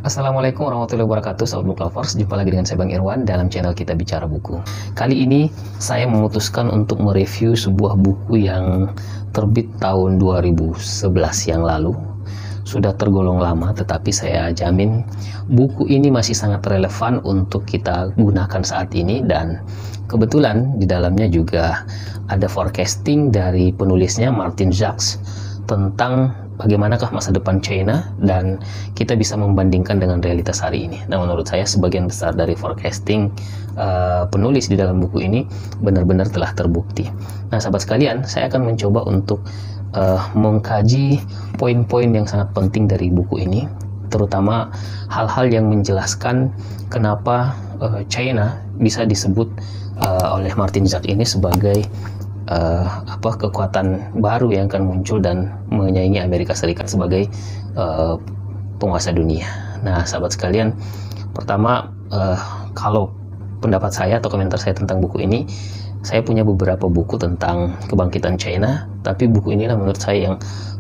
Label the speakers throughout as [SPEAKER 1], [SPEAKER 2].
[SPEAKER 1] Assalamualaikum warahmatullahi wabarakatuh, Sobat Book Lovers. Jumpa lagi dengan saya Bang Irwan dalam channel kita Bicara Buku. Kali ini saya memutuskan untuk mereview sebuah buku yang terbit tahun 2011 yang lalu. Sudah tergolong lama, tetapi saya jamin buku ini masih sangat relevan untuk kita gunakan saat ini. Dan kebetulan di dalamnya juga ada forecasting dari penulisnya Martin Jacques tentang bagaimanakah masa depan China, dan kita bisa membandingkan dengan realitas hari ini. Nah, menurut saya sebagian besar dari forecasting penulis di dalam buku ini benar-benar telah terbukti. Nah, sahabat sekalian, saya akan mencoba untuk mengkaji poin-poin yang sangat penting dari buku ini, terutama hal-hal yang menjelaskan kenapa China bisa disebut oleh Martin Jacques ini sebagai kekuatan baru yang akan muncul dan menyaingi Amerika Serikat sebagai penguasa dunia. Nah, sahabat sekalian, pertama, kalau pendapat saya atau komentar saya tentang buku ini, saya punya beberapa buku tentang kebangkitan China, tapi buku inilah menurut saya yang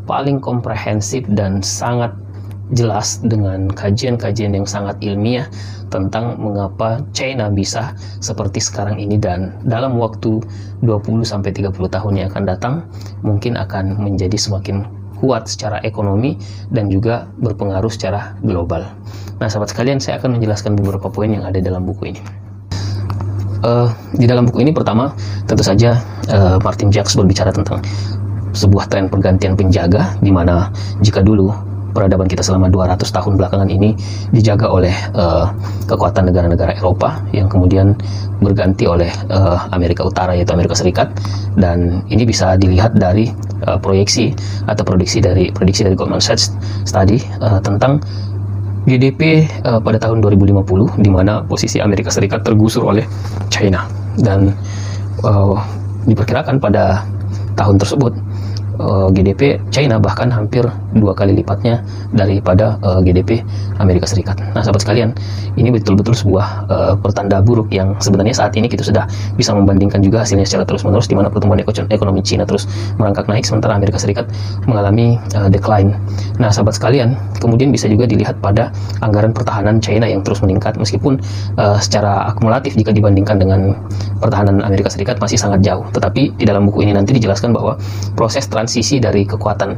[SPEAKER 1] paling komprehensif dan sangat jelas dengan kajian-kajian yang sangat ilmiah tentang mengapa China bisa seperti sekarang ini, dan dalam waktu 20-30 tahun yang akan datang mungkin akan menjadi semakin kuat secara ekonomi dan juga berpengaruh secara global. Nah, sahabat sekalian, saya akan menjelaskan beberapa poin yang ada dalam buku ini. Di dalam buku ini, pertama, tentu saja Martin Jacques berbicara tentang sebuah tren pergantian penjaga, di mana jika dulu peradaban kita selama 200 tahun belakangan ini dijaga oleh kekuatan negara-negara Eropa yang kemudian berganti oleh Amerika Utara, yaitu Amerika Serikat, dan ini bisa dilihat dari proyeksi atau prediksi dari Goldman Sachs tadi tentang GDP pada tahun 2050, di mana posisi Amerika Serikat tergusur oleh China, dan diperkirakan pada tahun tersebut GDP China bahkan hampir 2 kali lipatnya daripada GDP Amerika Serikat. Nah, sahabat sekalian, ini betul-betul sebuah pertanda buruk yang sebenarnya saat ini kita sudah bisa membandingkan juga hasilnya secara terus-menerus, di mana pertumbuhan ekonomi China terus merangkak naik sementara Amerika Serikat mengalami decline. Nah, sahabat sekalian, kemudian bisa juga dilihat pada anggaran pertahanan China yang terus meningkat, meskipun secara akumulatif jika dibandingkan dengan pertahanan Amerika Serikat masih sangat jauh. Tetapi di dalam buku ini nanti dijelaskan bahwa proses transisi dari kekuatan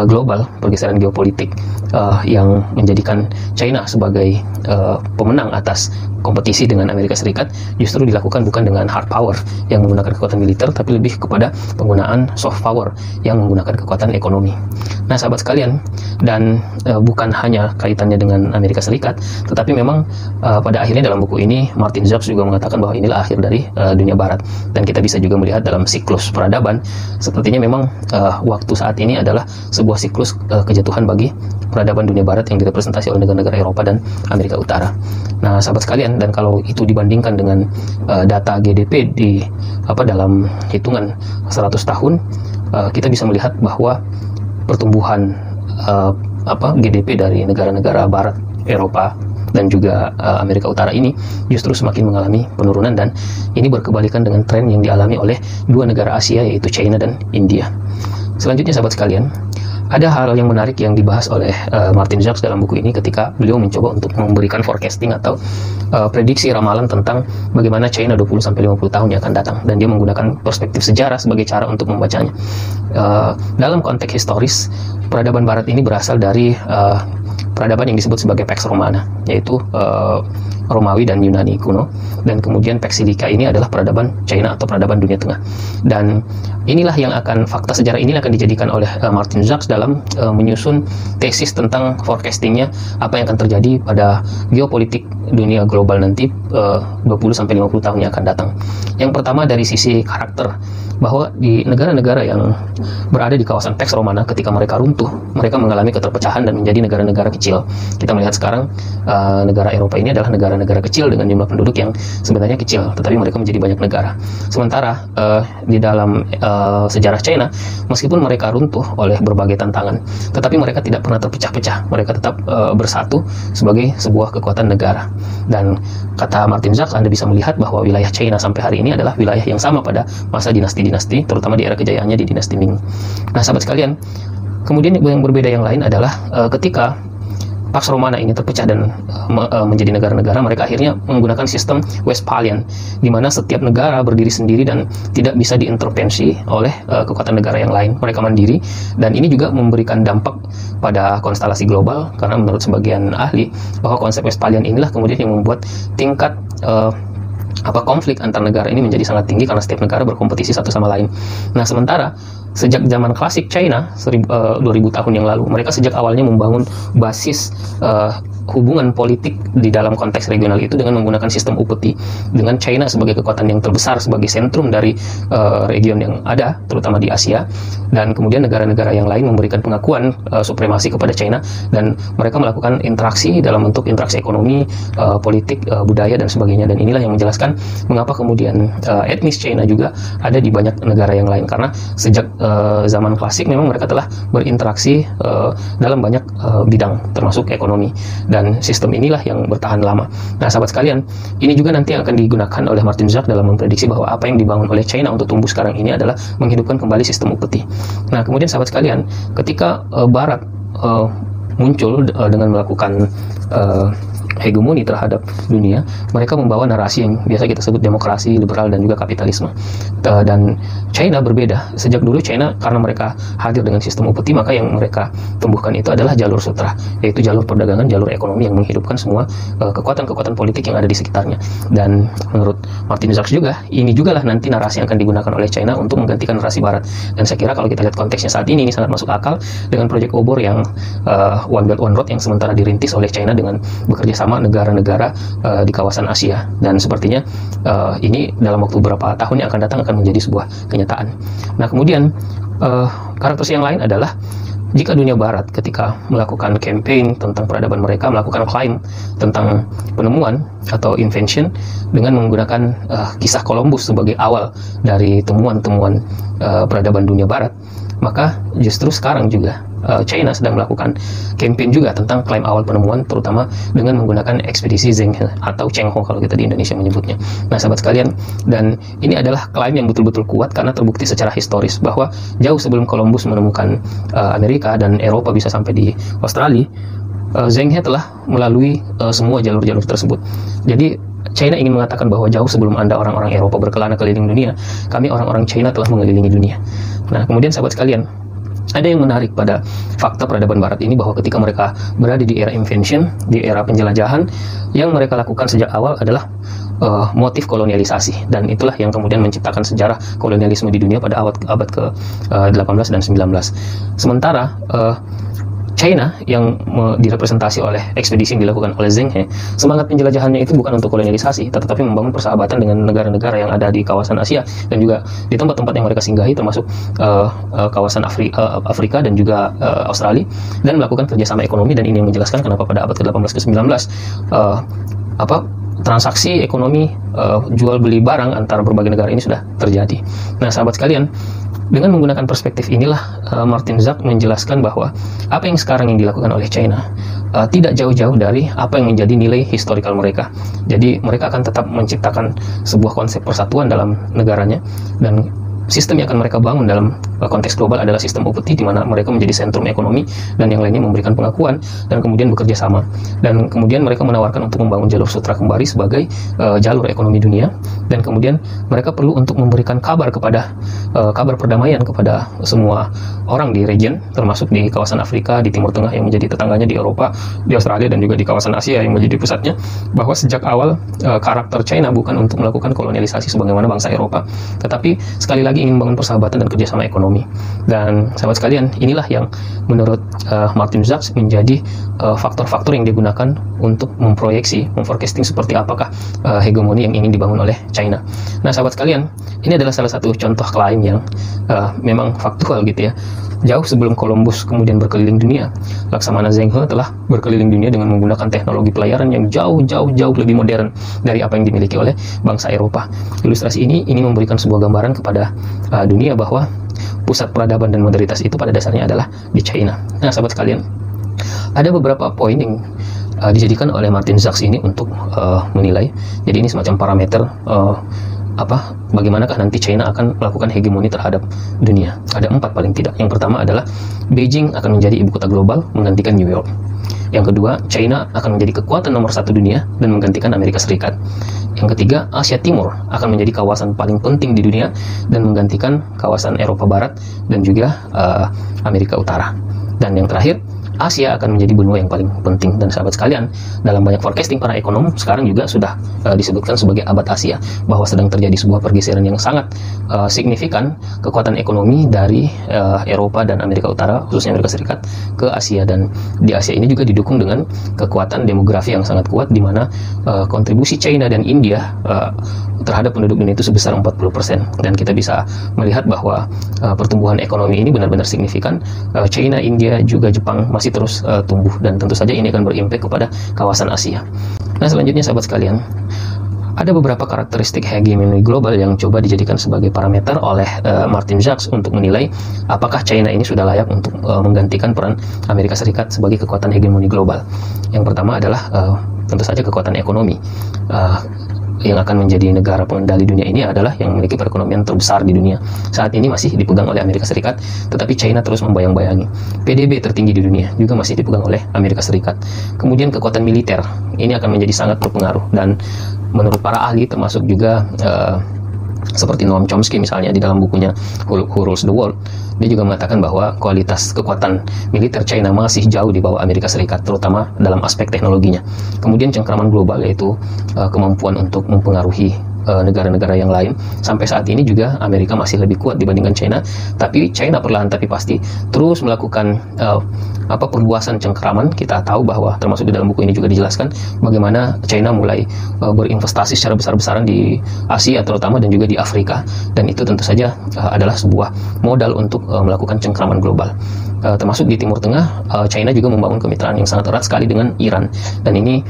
[SPEAKER 1] global, pergeseran geopolitik yang menjadikan China sebagai pemenang atas kompetisi dengan Amerika Serikat, justru dilakukan bukan dengan hard power yang menggunakan kekuatan militer, tapi lebih kepada penggunaan soft power yang menggunakan kekuatan ekonomi. Nah, sahabat sekalian, dan bukan hanya kaitannya dengan Amerika Serikat, tetapi memang pada akhirnya dalam buku ini Martin Jacques juga mengatakan bahwa inilah akhir dari dunia barat, dan kita bisa juga melihat dalam siklus peradaban sepertinya memang waktu saat ini adalah sebuah siklus kejatuhan bagi peradaban dunia barat yang direpresentasi oleh negara-negara Eropa dan Amerika Utara. Nah, sahabat sekalian, dan kalau itu dibandingkan dengan data GDP di dalam hitungan 100 tahun, kita bisa melihat bahwa pertumbuhan GDP dari negara-negara barat, Eropa dan juga Amerika Utara ini justru semakin mengalami penurunan, dan ini berkebalikan dengan tren yang dialami oleh dua negara Asia, yaitu China dan India. Selanjutnya, sahabat sekalian, ada hal yang menarik yang dibahas oleh Martin Jacques dalam buku ini ketika beliau mencoba untuk memberikan forecasting atau prediksi ramalan tentang bagaimana China 20-50 tahun yang akan datang, dan dia menggunakan perspektif sejarah sebagai cara untuk membacanya. Dalam konteks historis, peradaban barat ini berasal dari peradaban yang disebut sebagai Pax Romana, yaitu Romawi dan Yunani kuno, dan kemudian Pax Silica ini adalah peradaban China atau peradaban dunia tengah. Dan inilah yang akan, fakta sejarah inilah akan dijadikan oleh Martin Jacques dalam menyusun tesis tentang forecastingnya apa yang akan terjadi pada geopolitik dunia global nanti 20-50 tahun yang akan datang. Yang pertama, dari sisi karakter, bahwa di negara-negara yang berada di kawasan Pax Romana, ketika mereka runtuh, mereka mengalami keterpecahan dan menjadi negara-negara kecil. Kita melihat sekarang negara Eropa ini adalah negara-negara kecil dengan jumlah penduduk yang sebenarnya kecil, tetapi mereka menjadi banyak negara. Sementara di dalam sejarah China, meskipun mereka runtuh oleh berbagai tantangan, tetapi mereka tidak pernah terpecah-pecah. Mereka tetap bersatu sebagai sebuah kekuatan negara. Dan kata Martin Jacques, Anda bisa melihat bahwa wilayah China sampai hari ini adalah wilayah yang sama pada masa dinasti-dinasti, terutama di era kejayaannya di dinasti Ming. Nah, sahabat sekalian, kemudian yang berbeda yang lain adalah ketika Pax Romana ini terpecah dan menjadi negara-negara, mereka akhirnya menggunakan sistem Westphalian, di mana setiap negara berdiri sendiri dan tidak bisa diintervensi oleh kekuatan negara yang lain. Mereka mandiri, dan ini juga memberikan dampak pada konstelasi global, karena menurut sebagian ahli bahwa konsep Westphalian inilah kemudian yang membuat tingkat konflik antar negara ini menjadi sangat tinggi karena setiap negara berkompetisi satu sama lain. Nah, sementara sejak zaman klasik China 2000 tahun yang lalu, mereka sejak awalnya membangun basis hubungan politik di dalam konteks regional itu dengan menggunakan sistem upeti, dengan China sebagai kekuatan yang terbesar, sebagai sentrum dari region yang ada, terutama di Asia, dan kemudian negara-negara yang lain memberikan pengakuan supremasi kepada China, dan mereka melakukan interaksi dalam bentuk interaksi ekonomi, politik, budaya, dan sebagainya. Dan inilah yang menjelaskan mengapa kemudian etnis China juga ada di banyak negara yang lain, karena sejak zaman klasik memang mereka telah berinteraksi dalam banyak bidang, termasuk ekonomi. Dan sistem inilah yang bertahan lama. Nah, sahabat sekalian, ini juga nanti akan digunakan oleh Martin Zak dalam memprediksi bahwa apa yang dibangun oleh China untuk tumbuh sekarang ini adalah menghidupkan kembali sistem upeti. Nah, kemudian sahabat sekalian, ketika Barat muncul dengan melakukan hegemoni terhadap dunia, mereka membawa narasi yang biasa kita sebut demokrasi, liberal, dan juga kapitalisme. Dan China berbeda. Sejak dulu China, karena mereka hadir dengan sistem upeti, maka yang mereka tumbuhkan itu adalah jalur sutra, yaitu jalur perdagangan, jalur ekonomi yang menghidupkan semua kekuatan-kekuatan politik yang ada di sekitarnya. Dan menurut Martin Zak juga, ini juga lah nanti narasi yang akan digunakan oleh China untuk menggantikan narasi Barat. Dan saya kira kalau kita lihat konteksnya saat ini sangat masuk akal dengan proyek obor yang One Belt One Road yang sementara dirintis oleh China dengan bekerja sama negara-negara di kawasan Asia. Dan sepertinya ini dalam waktu beberapa tahun yang akan datang akan menjadi sebuah kenyataan. Nah, kemudian karakteristik yang lain adalah jika dunia Barat ketika melakukan campaign tentang peradaban mereka, melakukan klaim tentang penemuan atau invention dengan menggunakan kisah Columbus sebagai awal dari temuan-temuan peradaban dunia Barat, maka justru sekarang juga China sedang melakukan campaign juga tentang klaim awal penemuan, terutama dengan menggunakan ekspedisi Zheng He atau Cheng Ho kalau kita di Indonesia menyebutnya. Nah, sahabat sekalian, dan ini adalah klaim yang betul-betul kuat karena terbukti secara historis bahwa jauh sebelum Columbus menemukan Amerika dan Eropa bisa sampai di Australia, Zheng He telah melalui semua jalur-jalur tersebut. Jadi China ingin mengatakan bahwa jauh sebelum Anda orang-orang Eropa berkelana keliling dunia, kami orang-orang China telah mengelilingi dunia. Nah, kemudian sahabat sekalian, ada yang menarik pada fakta peradaban Barat ini bahwa ketika mereka berada di era invention, di era penjelajahan, yang mereka lakukan sejak awal adalah motif kolonialisasi, dan itulah yang kemudian menciptakan sejarah kolonialisme di dunia pada abad ke-18 dan 19. Sementara China yang direpresentasi oleh ekspedisi yang dilakukan oleh Zheng He, semangat penjelajahannya itu bukan untuk kolonialisasi, tetapi membangun persahabatan dengan negara-negara yang ada di kawasan Asia dan juga di tempat-tempat yang mereka singgahi, termasuk kawasan Afrika dan juga Australia, dan melakukan kerjasama ekonomi. Dan ini yang menjelaskan kenapa pada abad ke-18 ke-19 transaksi ekonomi jual beli barang antara berbagai negara ini sudah terjadi. Nah, sahabat sekalian, dengan menggunakan perspektif inilah Martin Zak menjelaskan bahwa apa yang sekarang yang dilakukan oleh China tidak jauh-jauh dari apa yang menjadi nilai historikal mereka. Jadi mereka akan tetap menciptakan sebuah konsep persatuan dalam negaranya, dan sistem yang akan mereka bangun dalam konteks global adalah sistem upeti, di mana mereka menjadi sentrum ekonomi dan yang lainnya memberikan pengakuan dan kemudian bekerja sama. Dan kemudian mereka menawarkan untuk membangun jalur sutra kembali sebagai jalur ekonomi dunia, dan kemudian mereka perlu untuk memberikan kabar perdamaian kepada semua orang di region, termasuk di kawasan Afrika, di Timur Tengah yang menjadi tetangganya, di Eropa, di Australia, dan juga di kawasan Asia yang menjadi pusatnya, bahwa sejak awal karakter China bukan untuk melakukan kolonialisasi sebagaimana bangsa Eropa, tetapi sekali lagi ingin membangun persahabatan dan kerjasama ekonomi. Dan sahabat sekalian, inilah yang menurut Martin Zak menjadi faktor-faktor yang digunakan untuk memforecasting seperti apakah hegemoni yang ingin dibangun oleh China. Nah, sahabat sekalian, ini adalah salah satu contoh klaim yang memang faktual gitu ya. Jauh sebelum Columbus kemudian berkeliling dunia, Laksamana Zheng He telah berkeliling dunia dengan menggunakan teknologi pelayaran yang jauh lebih modern dari apa yang dimiliki oleh bangsa Eropa. Ilustrasi ini memberikan sebuah gambaran kepada dunia bahwa pusat peradaban dan modernitas itu pada dasarnya adalah di China. Nah, sahabat sekalian, ada beberapa poin yang dijadikan oleh Martin Zak ini untuk menilai. Jadi ini semacam parameter bagaimanakah nanti China akan melakukan hegemoni terhadap dunia. Ada 4 paling tidak. Yang pertama adalah Beijing akan menjadi ibu kota global menggantikan New York. Yang kedua, China akan menjadi kekuatan nomor satu dunia dan menggantikan Amerika Serikat. Yang ketiga, Asia Timur akan menjadi kawasan paling penting di dunia dan menggantikan kawasan Eropa Barat dan juga Amerika Utara. Dan yang terakhir, Asia akan menjadi benua yang paling penting. Dan sahabat sekalian, dalam banyak forecasting para ekonom sekarang juga sudah disebutkan sebagai abad Asia, bahwa sedang terjadi sebuah pergeseran yang sangat signifikan kekuatan ekonomi dari Eropa dan Amerika Utara, khususnya Amerika Serikat, ke Asia. Dan di Asia ini juga didukung dengan kekuatan demografi yang sangat kuat, di mana kontribusi China dan India terhadap penduduk dunia itu sebesar 40%. Dan kita bisa melihat bahwa pertumbuhan ekonomi ini benar-benar signifikan. China, India, juga Jepang masih terus tumbuh, dan tentu saja ini akan berimpact kepada kawasan Asia. Nah, selanjutnya sahabat sekalian, ada beberapa karakteristik hegemoni global yang coba dijadikan sebagai parameter oleh Martin Jacques untuk menilai apakah China ini sudah layak untuk menggantikan peran Amerika Serikat sebagai kekuatan hegemoni global. Yang pertama adalah tentu saja kekuatan ekonomi. Yang akan menjadi negara pengendali dunia ini adalah yang memiliki perekonomian terbesar di dunia. Saat ini masih dipegang oleh Amerika Serikat, tetapi China terus membayang-bayangi. PDB tertinggi di dunia juga masih dipegang oleh Amerika Serikat. Kemudian kekuatan militer, ini akan menjadi sangat berpengaruh, dan menurut para ahli termasuk juga seperti Noam Chomsky misalnya di dalam bukunya Who Rules the World, dia juga mengatakan bahwa kualitas kekuatan militer China masih jauh di bawah Amerika Serikat, terutama dalam aspek teknologinya. Kemudian cengkraman global, yaitu kemampuan untuk mempengaruhi negara-negara yang lain. Sampai saat ini juga Amerika masih lebih kuat dibandingkan China, tapi China perlahan tapi pasti terus melakukan perluasan cengkraman. Kita tahu bahwa termasuk di dalam buku ini juga dijelaskan bagaimana China mulai berinvestasi secara besar-besaran di Asia terutama, dan juga di Afrika, dan itu tentu saja adalah sebuah modal untuk melakukan cengkraman global. Termasuk di Timur Tengah, China juga membangun kemitraan yang sangat erat sekali dengan Iran, dan ini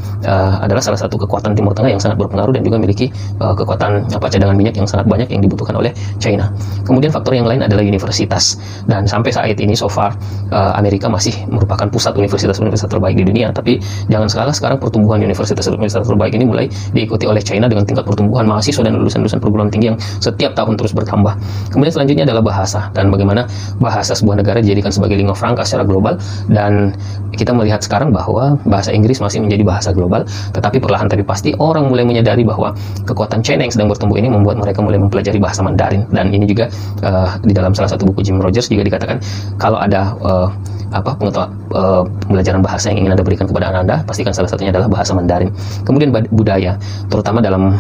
[SPEAKER 1] adalah salah satu kekuatan Timur Tengah yang sangat berpengaruh dan juga memiliki kekuatan cadangan minyak yang sangat banyak yang dibutuhkan oleh China. Kemudian faktor yang lain adalah universitas, dan sampai saat ini so far Amerika masih merupakan pusat universitas-universitas terbaik di dunia, tapi jangan salah, sekarang pertumbuhan universitas-universitas terbaik ini mulai diikuti oleh China dengan tingkat pertumbuhan mahasiswa dan lulusan-lulusan perguruan tinggi yang setiap tahun terus bertambah. Kemudian selanjutnya adalah bahasa, dan bagaimana bahasa sebuah negara dijadikan sebagai lingua franca secara global. Dan kita melihat sekarang bahwa bahasa Inggris masih menjadi bahasa global, tetapi perlahan tapi pasti orang mulai menyadari bahwa kekuatan China yang sedang bertumbuh ini membuat mereka mulai mempelajari bahasa Mandarin. Dan ini juga di dalam salah satu buku Jim Rogers juga dikatakan, kalau ada pembelajaran bahasa yang ingin Anda berikan kepada Anda, pastikan salah satunya adalah bahasa Mandarin. Kemudian budaya, terutama dalam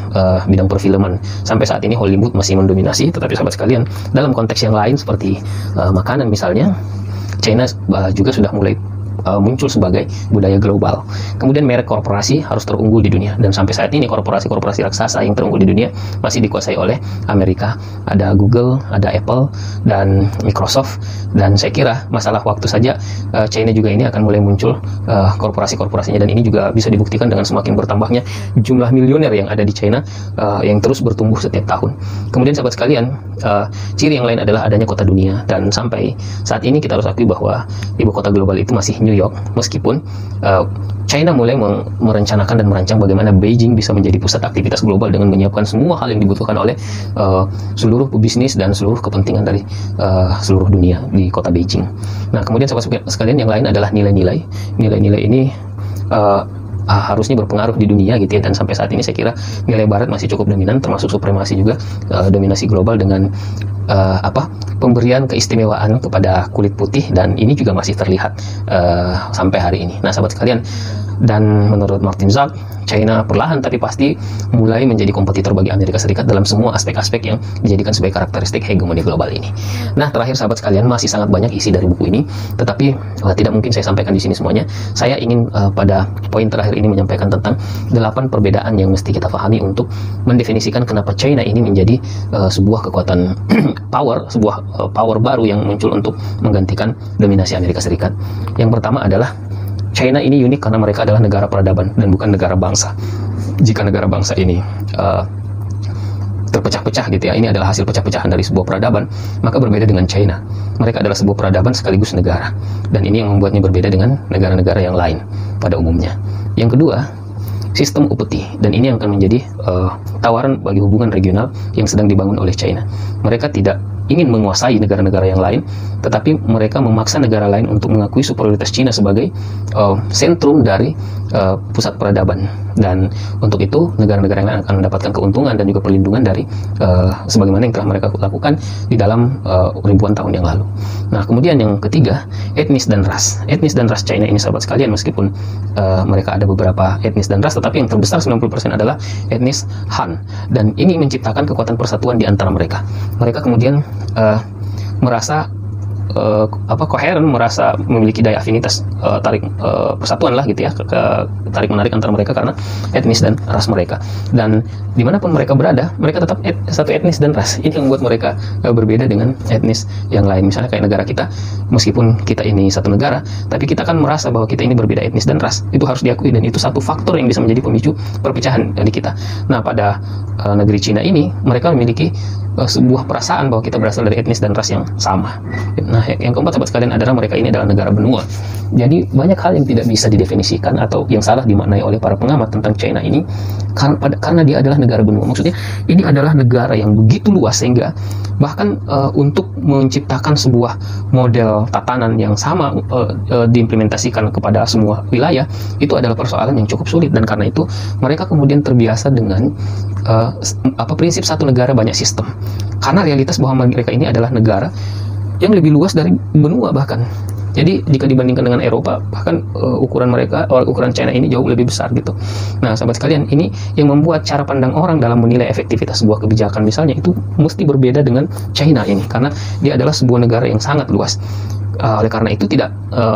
[SPEAKER 1] bidang perfilman. Sampai saat ini Hollywood masih mendominasi, tetapi sahabat sekalian, dalam konteks yang lain seperti makanan misalnya, China juga sudah mulai muncul sebagai budaya global. Kemudian merek korporasi harus terunggul di dunia, dan sampai saat ini korporasi-korporasi raksasa yang terunggul di dunia masih dikuasai oleh Amerika. Ada Google, ada Apple, dan Microsoft. Dan saya kira masalah waktu saja China juga ini akan mulai muncul korporasi-korporasinya, dan ini juga bisa dibuktikan dengan semakin bertambahnya jumlah milioner yang ada di China yang terus bertumbuh setiap tahun. Kemudian sahabat sekalian, ciri yang lain adalah adanya kota dunia, dan sampai saat ini kita harus akui bahwa ibu kota global itu masih New York, meskipun China mulai merencanakan dan merancang bagaimana Beijing bisa menjadi pusat aktivitas global dengan menyiapkan semua hal yang dibutuhkan oleh seluruh bisnis dan seluruh kepentingan dari seluruh dunia di kota Beijing. Nah, kemudian sahabat sekalian, yang lain adalah nilai-nilai. Nilai-nilai ini harusnya berpengaruh di dunia gitu ya, dan sampai saat ini saya kira nilai barat masih cukup dominan, termasuk supremasi juga, dominasi global dengan pemberian keistimewaan kepada kulit putih, dan ini juga masih terlihat sampai hari ini. Nah, sahabat sekalian, dan menurut Martin Jacques, China perlahan tapi pasti mulai menjadi kompetitor bagi Amerika Serikat dalam semua aspek-aspek yang dijadikan sebagai karakteristik hegemoni global ini. Nah, terakhir sahabat sekalian, masih sangat banyak isi dari buku ini, tetapi tidak mungkin saya sampaikan di sini semuanya. Saya ingin pada poin terakhir ini menyampaikan tentang 8 perbedaan yang mesti kita pahami untuk mendefinisikan kenapa China ini menjadi sebuah kekuatan power baru yang muncul untuk menggantikan dominasi Amerika Serikat. Yang pertama adalah China ini unik karena mereka adalah negara peradaban dan bukan negara bangsa. Jika negara bangsa ini terpecah-pecah gitu ya, ini adalah hasil pecah-pecahan dari sebuah peradaban, maka berbeda dengan China. Mereka adalah sebuah peradaban sekaligus negara, dan ini yang membuatnya berbeda dengan negara-negara yang lain pada umumnya. Yang kedua, sistem upeti, dan ini yang akan menjadi tawaran bagi hubungan regional yang sedang dibangun oleh China. Mereka tidak ingin menguasai negara-negara yang lain, tetapi mereka memaksa negara lain untuk mengakui superioritas Cina sebagai sentrum dari pusat peradaban. Dan untuk itu negara-negara yang lain akan mendapatkan keuntungan dan juga perlindungan dari sebagaimana yang telah mereka lakukan di dalam ribuan tahun yang lalu. Nah, kemudian yang ketiga, etnis dan ras. Etnis dan ras China ini, sahabat sekalian, meskipun mereka ada beberapa etnis dan ras, tetapi yang terbesar 90% adalah etnis Han. Dan ini menciptakan kekuatan persatuan di antara mereka. Mereka kemudian merasa koheren, merasa memiliki daya afinitas tarik persatuan lah gitu ya, tarik menarik antara mereka karena etnis dan ras mereka. Dan dimanapun mereka berada, mereka tetap satu etnis dan ras. Ini yang membuat mereka berbeda dengan etnis yang lain. Misalnya kayak negara kita, meskipun kita ini satu negara, tapi kita kan merasa bahwa kita ini berbeda etnis dan ras. Itu harus diakui, dan itu satu faktor yang bisa menjadi pemicu perpecahan di kita. Nah, pada negeri Cina ini, mereka memiliki sebuah perasaan bahwa kita berasal dari etnis dan ras yang sama. Nah, yang keempat, sahabat sekalian, adalah mereka ini adalah negara benua. Jadi banyak hal yang tidak bisa didefinisikan atau yang salah dimaknai oleh para pengamat tentang China ini karena dia adalah negara benua. Maksudnya ini adalah negara yang begitu luas sehingga bahkan untuk menciptakan sebuah model tatanan yang sama diimplementasikan kepada semua wilayah itu adalah persoalan yang cukup sulit. Dan karena itu mereka kemudian terbiasa dengan prinsip satu negara banyak sistem. Karena realitas bahwa mereka ini adalah negara yang lebih luas dari benua bahkan. Jadi jika dibandingkan dengan Eropa, bahkan ukuran China ini jauh lebih besar gitu. Nah, sahabat sekalian, ini yang membuat cara pandang orang dalam menilai efektivitas sebuah kebijakan misalnya itu mesti berbeda dengan China ini, karena dia adalah sebuah negara yang sangat luas. Oleh karena itu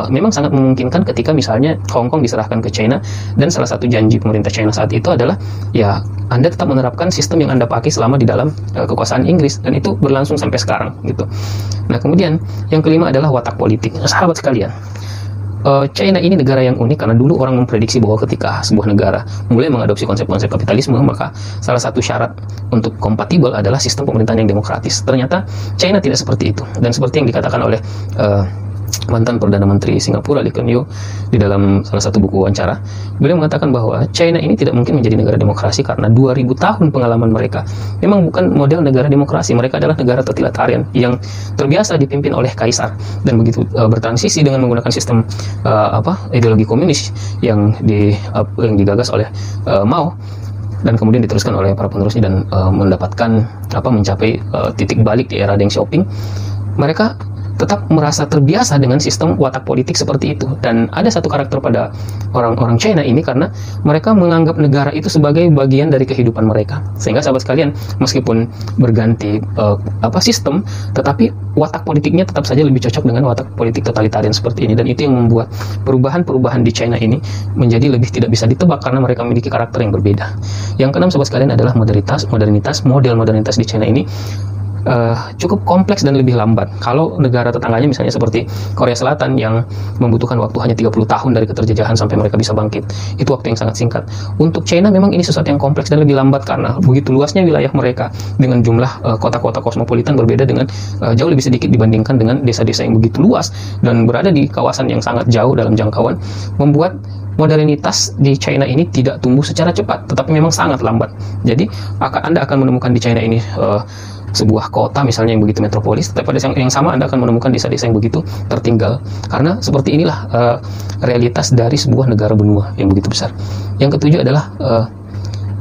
[SPEAKER 1] memang sangat memungkinkan ketika misalnya Hong Kong diserahkan ke China, dan salah satu janji pemerintah China saat itu adalah ya Anda tetap menerapkan sistem yang Anda pakai selama di dalam kekuasaan Inggris, dan itu berlangsung sampai sekarang gitu. Nah, kemudian yang kelima adalah watak politik. Sahabat sekalian, China ini negara yang unik karena dulu orang memprediksi bahwa ketika sebuah negara mulai mengadopsi konsep-konsep kapitalisme, maka salah satu syarat untuk kompatibel adalah sistem pemerintahan yang demokratis. Ternyata China tidak seperti itu, dan seperti yang dikatakan oleh mantan Perdana Menteri Singapura Lee Kuan Yew di dalam salah satu buku wawancara, beliau mengatakan bahwa China ini tidak mungkin menjadi negara demokrasi karena 2000 tahun pengalaman mereka memang bukan model negara demokrasi. Mereka adalah negara totalitarian yang terbiasa dipimpin oleh kaisar, dan begitu bertransisi dengan menggunakan sistem ideologi komunis yang digagas oleh Mao, dan kemudian diteruskan oleh para penerusnya dan mencapai titik balik di era Deng Xiaoping. Mereka tetap merasa terbiasa dengan sistem watak politik seperti itu. Dan ada satu karakter pada orang-orang China ini karena mereka menganggap negara itu sebagai bagian dari kehidupan mereka. Sehingga sahabat sekalian, meskipun berganti sistem, tetapi watak politiknya tetap saja lebih cocok dengan watak politik totalitarian seperti ini. Dan itu yang membuat perubahan-perubahan di China ini menjadi lebih tidak bisa ditebak karena mereka memiliki karakter yang berbeda. Yang keenam, sahabat sekalian, adalah model modernitas di China ini cukup kompleks dan lebih lambat. Kalau negara tetangganya misalnya seperti Korea Selatan yang membutuhkan waktu hanya 30 tahun dari keterjajahan sampai mereka bisa bangkit, itu waktu yang sangat singkat. Untuk China memang ini sesuatu yang kompleks dan lebih lambat karena begitu luasnya wilayah mereka dengan jumlah kota-kota kosmopolitan berbeda dengan jauh lebih sedikit dibandingkan dengan desa-desa yang begitu luas dan berada di kawasan yang sangat jauh dalam jangkauan, membuat modernitas di China ini tidak tumbuh secara cepat, tetapi memang sangat lambat. Jadi Anda akan menemukan di China ini sebuah kota misalnya yang begitu metropolis, tapi pada yang sama Anda akan menemukan desa-desa yang begitu tertinggal. Karena seperti inilah realitas dari sebuah negara benua yang begitu besar. Yang ketujuh adalah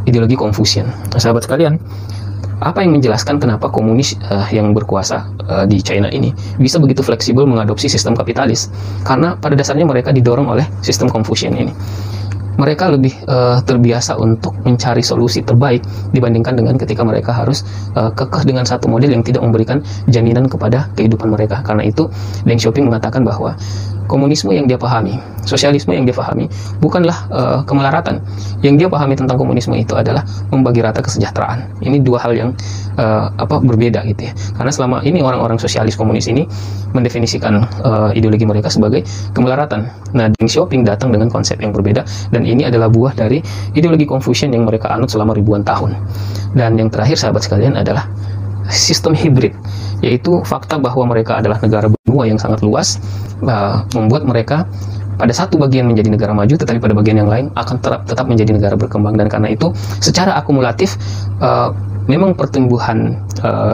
[SPEAKER 1] ideologi Confucian. Nah, sahabat sekalian, apa yang menjelaskan kenapa komunis yang berkuasa di China ini bisa begitu fleksibel mengadopsi sistem kapitalis? Karena pada dasarnya mereka didorong oleh sistem Confucian ini. Mereka lebih terbiasa untuk mencari solusi terbaik dibandingkan dengan ketika mereka harus kekeh dengan satu model yang tidak memberikan jaminan kepada kehidupan mereka. Karena itu Deng Xiaoping mengatakan bahwa komunisme yang dia pahami, sosialisme yang dia pahami bukanlah kemelaratan. Yang dia pahami tentang komunisme itu adalah membagi rata kesejahteraan. Ini dua hal yang berbeda gitu ya. Karena selama ini orang-orang sosialis komunis ini mendefinisikan ideologi mereka sebagai kemelaratan. Nah, Deng Xiaoping datang dengan konsep yang berbeda, dan ini adalah buah dari ideologi Confucian yang mereka anut selama ribuan tahun. Dan yang terakhir, sahabat sekalian, adalah sistem hibrid, yaitu fakta bahwa mereka adalah negara benua yang sangat luas, membuat mereka pada satu bagian menjadi negara maju, tetapi pada bagian yang lain akan tetap menjadi negara berkembang. Dan karena itu secara akumulatif memang pertumbuhan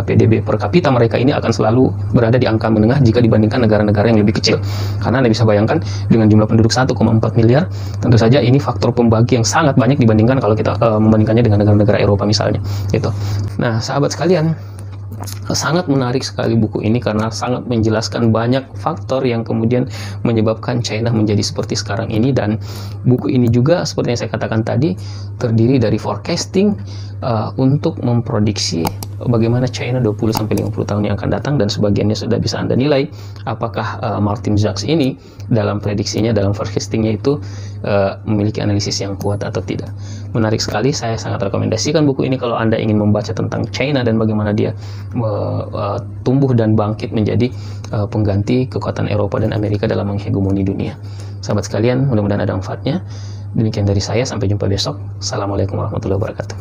[SPEAKER 1] PDB per kapita mereka ini akan selalu berada di angka menengah jika dibandingkan negara-negara yang lebih kecil. Karena Anda bisa bayangkan dengan jumlah penduduk 1,4 miliar, tentu saja ini faktor pembagi yang sangat banyak dibandingkan kalau kita membandingkannya dengan negara-negara Eropa misalnya. Gitu. Nah, sahabat sekalian, sangat menarik sekali buku ini karena sangat menjelaskan banyak faktor yang kemudian menyebabkan China menjadi seperti sekarang ini. Dan buku ini juga seperti yang saya katakan tadi terdiri dari forecasting untuk memprediksi bagaimana China 20-50 tahun yang akan datang, dan sebagiannya sudah bisa Anda nilai apakah Martin Zaks ini dalam prediksinya, dalam forecastingnya itu memiliki analisis yang kuat atau tidak. Menarik sekali, saya sangat rekomendasikan buku ini kalau Anda ingin membaca tentang China dan bagaimana dia tumbuh dan bangkit menjadi pengganti kekuatan Eropa dan Amerika dalam menghegemoni dunia. Sahabat sekalian, mudah-mudahan ada manfaatnya. Demikian dari saya, sampai jumpa besok. Assalamualaikum warahmatullahi wabarakatuh.